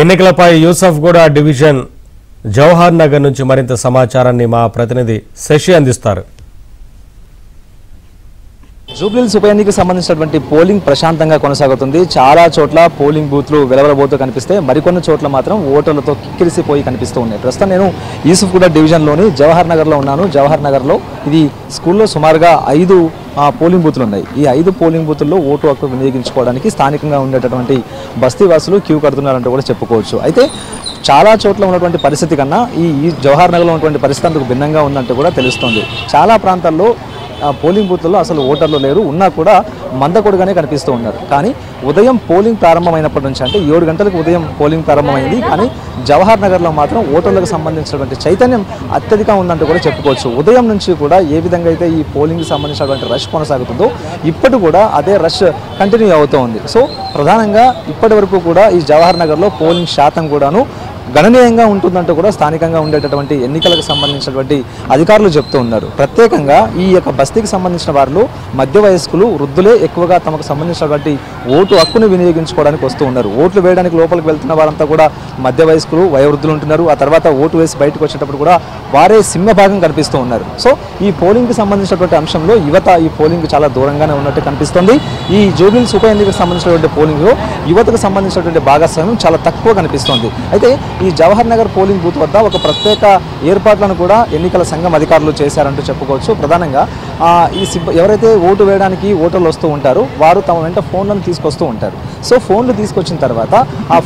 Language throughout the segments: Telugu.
ఎన్నికలపై యూసఫ్గూడ డివిజన్ జవహర్ నగర్ నుంచి మరింత సమాచారాన్ని మా ప్రతినిధి శశి అందిస్తారు. జూబ్లీహిల్స్ ఉప ఎన్నికకు సంబంధించినటువంటి పోలింగ్ ప్రశాంతంగా కొనసాగుతుంది. చాలా చోట్ల పోలింగ్ బూత్లు వెలవలబోతూ కనిపిస్తే మరికొన్ని చోట్ల మాత్రం ఓటర్లతో కిక్కిరిసిపోయి కనిపిస్తూ ఉన్నాయి. ప్రస్తుతం నేను యూసఫ్గూడ డివిజన్లోని జవహర్ నగర్లో ఉన్నాను. జవహర్ నగర్లో ఇది స్కూల్లో సుమారుగా 5 పోలింగ్ బూత్లు ఉన్నాయి. ఈ 5 పోలింగ్ బూతుల్లో ఓటు హక్కు వినియోగించుకోవడానికి స్థానికంగా ఉండేటటువంటి బస్తీవాసులు క్యూ కడుతున్నారంటూ కూడా చెప్పుకోవచ్చు. అయితే చాలా చోట్ల ఉన్నటువంటి పరిస్థితి కన్నా ఈ జవహర్ నగర్లో ఉన్నటువంటి పరిస్థితి అందుకు భిన్నంగా ఉందంటూ కూడా తెలుస్తోంది. చాలా ప్రాంతాల్లో పోలింగ్ బూత్లలో అసలు ఓటర్లు లేరు, ఉన్నా కూడా మందకొడుగానే కనిపిస్తూ ఉన్నారు. కానీ ఉదయం పోలింగ్ ప్రారంభమైనప్పటి నుంచి, అంటే 7 గంటలకు ఉదయం పోలింగ్ ప్రారంభమైంది, కానీ జవహర్ నగర్లో మాత్రం ఓటర్లకు సంబంధించినటువంటి చైతన్యం అత్యధికంగా ఉందంటూ కూడా చెప్పుకోవచ్చు. ఉదయం నుంచి కూడా ఏ విధంగా అయితే ఈ పోలింగ్కి సంబంధించినటువంటి రష్ కొనసాగుతుందో ఇప్పటి కూడా అదే రష్ కంటిన్యూ అవుతూ ఉంది. సో ప్రధానంగా ఇప్పటి వరకు కూడా ఈ జవహర్ నగర్లో పోలింగ్ శాతం కూడాను గణనీయంగా ఉంటుందంటూ కూడా స్థానికంగా ఉండేటటువంటి ఎన్నికలకు సంబంధించినటువంటి అధికారులు చెప్తూ ఉన్నారు. ప్రత్యేకంగా ఈ యొక్క బస్తీకి సంబంధించిన వారిలో మధ్య వయస్కులు, వృద్ధులే ఎక్కువగా తమకు సంబంధించినటువంటి ఓటు హక్కును వినియోగించుకోవడానికి వస్తూ ఉన్నారు. ఓట్లు వేయడానికి లోపలికి వెళ్తున్న వారంతా కూడా మధ్య వయస్కులు, వయోవృద్ధులు ఉంటున్నారు. ఆ తర్వాత ఓటు వేసి బయటకు వచ్చేటప్పుడు కూడా వారే సింహభాగం కనిపిస్తూ ఉన్నారు. సో ఈ పోలింగ్కి సంబంధించినటువంటి అంశంలో యువత ఈ పోలింగ్ చాలా దూరంగానే ఉన్నట్టు కనిపిస్తుంది. ఈ జూబ్లీహిల్స్ ఉప ఎన్నికకు సంబంధించినటువంటి పోలింగ్లో యువతకు సంబంధించినటువంటి భాగస్వామ్యం చాలా తక్కువ కనిపిస్తోంది. అయితే ఈ జవహర్ నగర్ పోలింగ్ బూత్ వద్ద ఒక ప్రత్యేక ఏర్పాట్లను కూడా ఎన్నికల సంఘం అధికారులు చేశారంటూ చెప్పుకోవచ్చు. ప్రధానంగా ఎవరైతే ఓటు వేయడానికి ఓటర్లు వస్తూ ఉంటారో వారు తమ వెంట ఫోన్లను తీసుకొస్తూ ఉంటారు. సో ఫోన్లు తీసుకొచ్చిన తర్వాత ఆ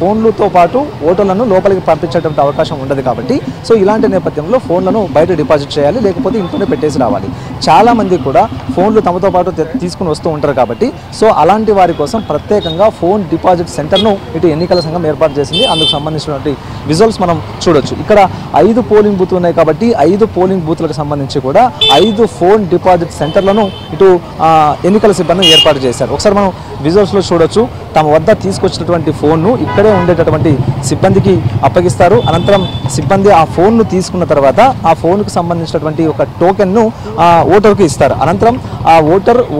ఫోన్లతో పాటు ఓటర్లను లోపలికి పంపించేటువంటి అవకాశం ఉండదు కాబట్టి సో ఇలాంటి నేపథ్యంలో ఫోన్లను బయట డిపాజిట్ చేయాలి, లేకపోతే ఇంట్లోనే పెట్టేసి రావాలి. చాలామంది కూడా ఫోన్లు తమతో పాటు తీసుకుని వస్తూ ఉంటారు కాబట్టి సో అలాంటి వారి కోసం ప్రత్యేకంగా ఫోన్ డిపాజిట్ సెంటర్ను ఇటు ఎన్నికల సంఘం ఏర్పాటు చేసింది. అందుకు సంబంధించినటువంటి విజువల్స్ మనం చూడొచ్చు. ఇక్కడ 5 పోలింగ్ బూత్లు ఉన్నాయి కాబట్టి 5 పోలింగ్ బూత్లకు సంబంధించి కూడా 5 ఫోన్ డిపాజిట్ సెంటర్లను ఇటు ఎన్నికల సిబ్బంది ఏర్పాటు చేశారు. ఒకసారి మనం విజువల్స్లో చూడొచ్చు. తమ వద్ద తీసుకొచ్చినటువంటి ఫోన్ను ఇక్కడే ఉండేటటువంటి సిబ్బందికి అప్పగిస్తారు. అనంతరం సిబ్బంది ఆ ఫోన్ను తీసుకున్న తర్వాత ఆ ఫోన్కు సంబంధించినటువంటి ఒక టోకెన్ను ఓటర్కి ఇస్తారు. అనంతరం ఆ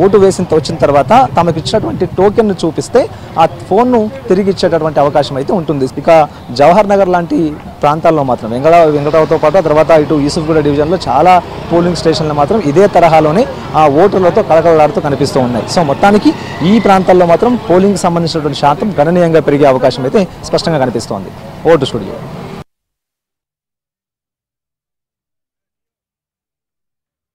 ఓటు వచ్చిన తర్వాత తమకు ఇచ్చినటువంటి టోకెన్ను చూపిస్తే ఆ ఫోన్ను తిరిగి ఇచ్చేటటువంటి అవకాశం అయితే ఉంటుంది. ఇక జవహర్ నగర్ లాంటి ప్రాంతాల్లో మాత్రం వెంకటావుతో పాటు ఆ తర్వాత ఇటు యూసఫ్గూడ డివిజన్లో చాలా పోలింగ్ స్టేషన్లు మాత్రం ఇదే తరహాలోనే ఆ ఓటర్లతో కళకళలాడుతూ కనిపిస్తూ ఉన్నాయి. సో మొత్తానికి ఈ ప్రాంతాల్లో మాత్రం పోలింగ్కి సంబంధించినటువంటి శాతం గణనీయంగా పెరిగే అవకాశం అయితే స్పష్టంగా కనిపిస్తోంది. Vote studio.